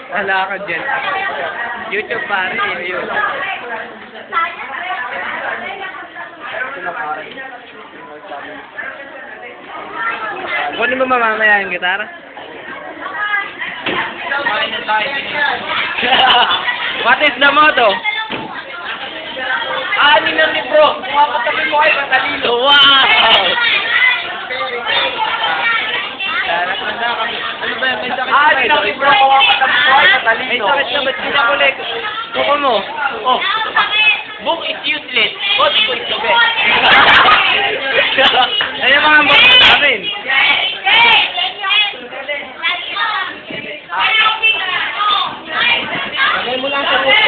Ala ka dyan. YouTube pare, yun. Kunin mo mamamaya yung gitara? What is the motto? Ani ng libro. Kung kapatapin mo kayo, matalino. Wow! Ano ba yan? May sakit ka ba? Ng libro. Kung kapatapin mo kayo, matalino. May sakit ka ba't pinakulik? Tuko mo. Oh. Book is useless. Body ko is the best. Ayun yung mga book namin. Lagay mo lang sa book.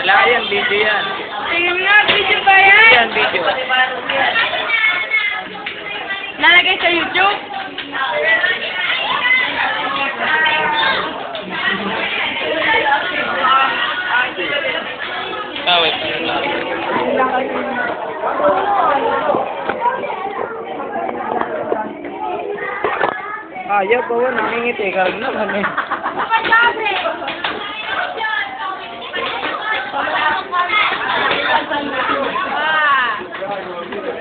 Wala yan, video yan. Tingnan nga, video ba yan? Yan, video. Lalagay sa YouTube? Tawid. Ayaw pa wala, nangingiti. Karag naman eh.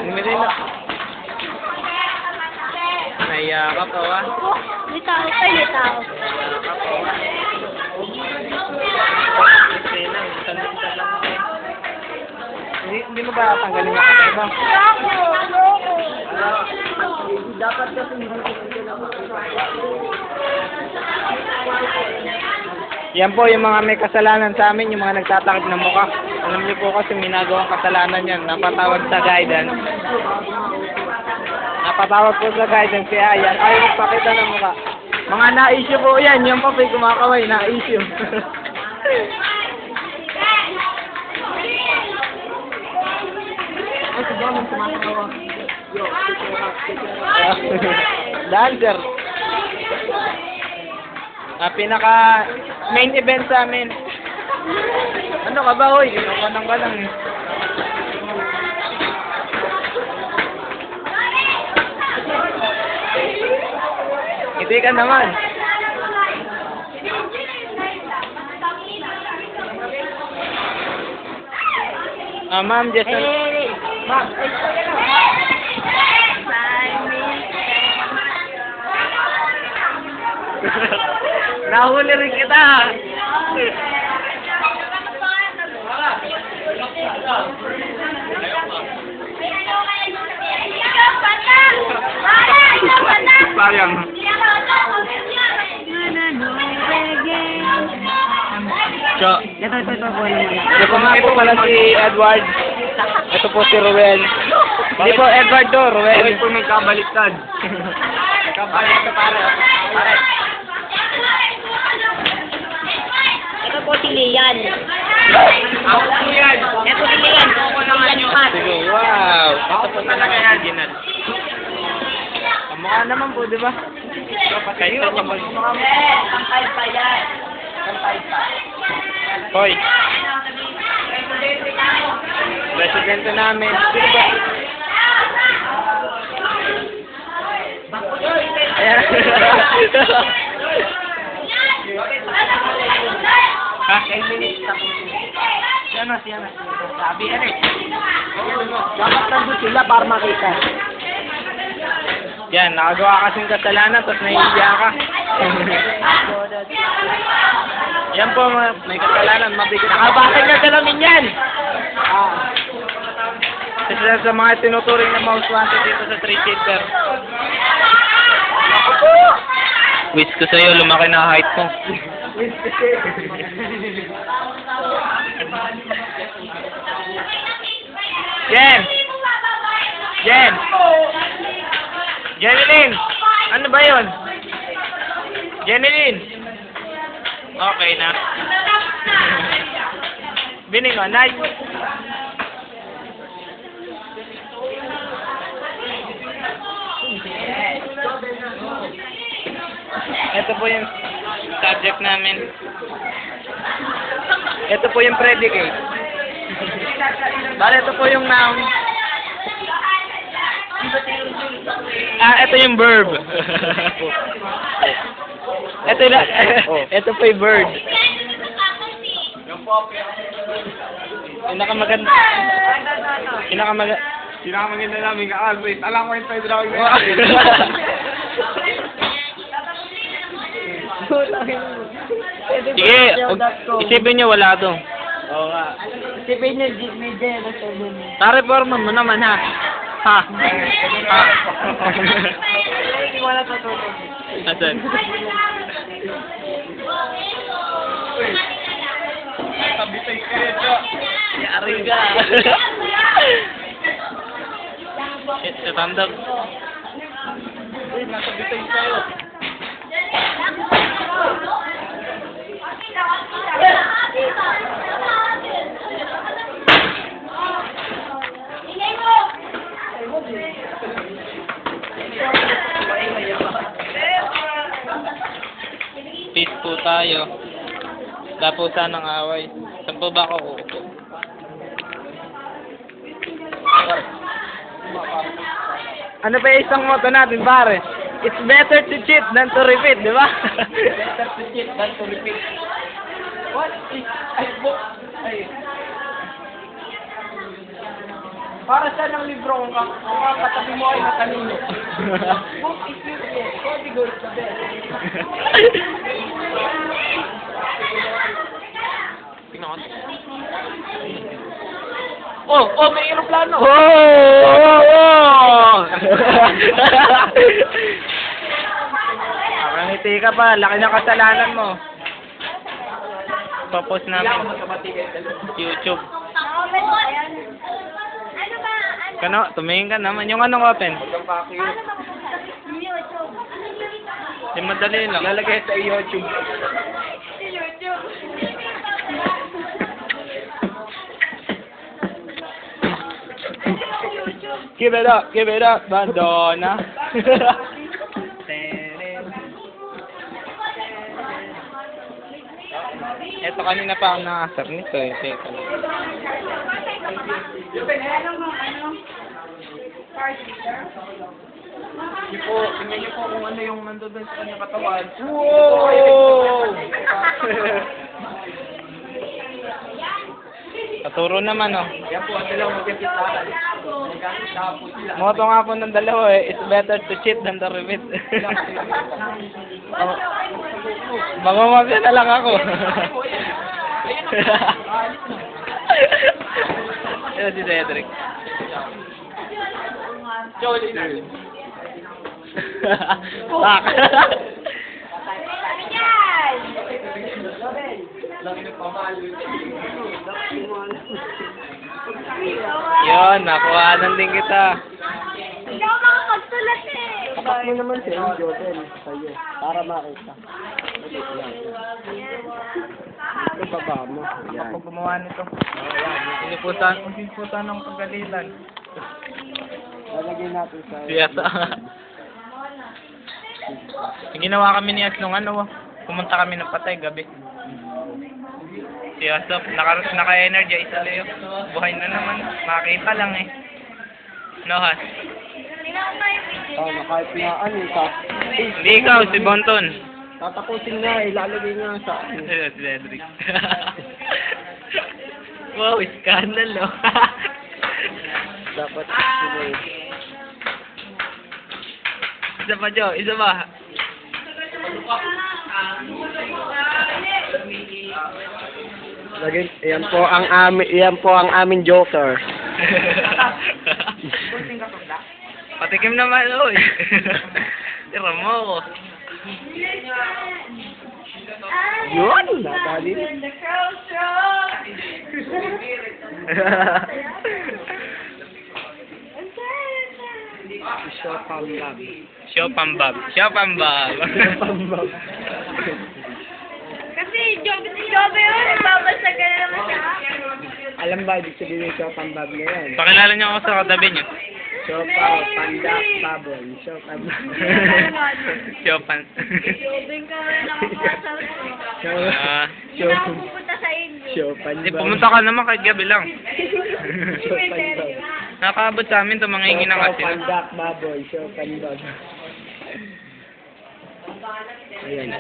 Umili na. Naiya ka pa wa. May tao. Ay, may tao. Hindi mo ba tanggalin yung kata? Dapat kasi Yan po yung mga may kasalanan sa amin, yung mga nagtatakip ng mukha. Alam niyo po kasi minagawang kasalanan yan. Napatawag sa guidance. Napatawag po sa guidance kaya yan. Ayaw magpakita ng mukha. Mga na-issue po yan. Yung pa po'y kumakaway, na-issue. Dancer. Pinaka main event sa amin. Ano ka ba, hoy? Kinukuha ka lang eh. Hindi ka naman. Ma'am, just Ma'am, nahuli rin kita. Sayang. So, ito pala si Edward. Ito po si Ruel. Hindi po Edward to, Ruel. Bakit po nagkabaliktad? Nagkabaliktad pare. Pare. Ito po si Lian. Ako po yan. Ito si Lian. Ako naman yun. Sige, wow. Ako po talaga yan. Original. Kamukha naman po, di ba? Kayo, kamukha. Kampay pa yan. Kampay pa. Hoy. Presidente namin. Sino ba? Ayan. Ha? 10 minutes na po. Siya na. Sabi yan eh. Dapat nandun sila para makita. Yan, nakagawa kasing kasalanan, tapos nahihiya ka. Yan po, may kasalanan, mabigat. Nakabasag na salamin yan. Kasi sa mga tinuturing na most wanted dito sa Street Silver. Ako po. Wish ko sa'yo, lumaki na height mo. Jen! Jen! Jeneline! Ano ba yun? Jeneline! Okay na. Bining ko, nice. Ito po yung subject namin. Ito po yung predicate. Bale, ito po yung noun. ito yung verb. Ito na, ito pa yung bird. Pinakamaganda. Pinakamaganda namin ka-always. Alam ko yung tayo drawing na Sige, isipin nyo wala to. Oo nga. Sipin niya, may J na 7. Pare-forman mo naman ha. Ha? Ha? Hindi wala tutulog. Asan? Tabitay kayo. Yari ka. Shit, tatandog. Nasabitay kayo. Peace po tayo. Dapusan ng away. Saan po ba ako uupo? Ano ba yung isang motto natin, pare? It's better to cheat than to repeat, di ba? Better to cheat than to repeat. What is... Ay, book. Ay. Para saan ang libro kung ang katabi mo ay matalino? Book is useless. Codigo is the best. Tingnan ko. Oh, may aeroplano. Nakangiti ka pa, laki ng kasalanan mo. Papost namin. YouTube. Kano, tumingin ka naman. Yung anong open? Di madali lang. Lalagay sa YouTube. Give it up, Madonna. Ito kanina pa ang nakasar nito eh. Teka lang. Yung po, tingnan niyo po kung ano yung nandun sa kanyang katawan. Wow! Katuro naman oh. Yan po ang dalawang magkakitaan. Nagkakita po sila. Moto nga po ng dalawa eh. It's better to cheat than to repeat. Mamamagyan na lang ako. Ito si Cedric. Jolly natin. Tak. Laki ng pamalo. Yun, nakuhanan din kita. Hindi ako makakagsulat eh. Tapat mo naman si Jordan sa'yo para makita. Ito baba mo. Yan. Ako gumawa nito. Siniputan ng pagalitan. Lalagay natin sa... Siyasa. Ginawa kami ni Aslong ano, pumunta kami ng patay gabi. Siyasa, naka-energize sa Leo. Buhay na naman. Makita lang eh. No, Has? Kahit nga ano, Hindi ikaw, si Bonton. tatapusin nga, ilalagay nga sa... Si Cedric. Wow, scandal oh. Dapat sinay. Isa pa, Joe. Isa pa. Lagay, yan po ang aming joker. Patikim naman, oy. Tira mo ako. Yun! Nadali. Shopambab. Shopambab. Shopambab. Kasi Jobe yun, nagbabasa ka na naman siya. Alam ba, ibig sabihin ng Shopambab na yan? Pakilala niyo ako sa katabi niyo. Shopambab. Shopambab. Shopan. Jobe ka na nakapasa ko. Hindi na ako pupunta sa inyo. Shopambab. Pumunta ka naman kahit gabi lang. Hindi, Nakakaabot sa amin ito, mga hingi ng asin. Pandak, baboy, show pandak. Ayan.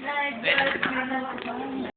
Live.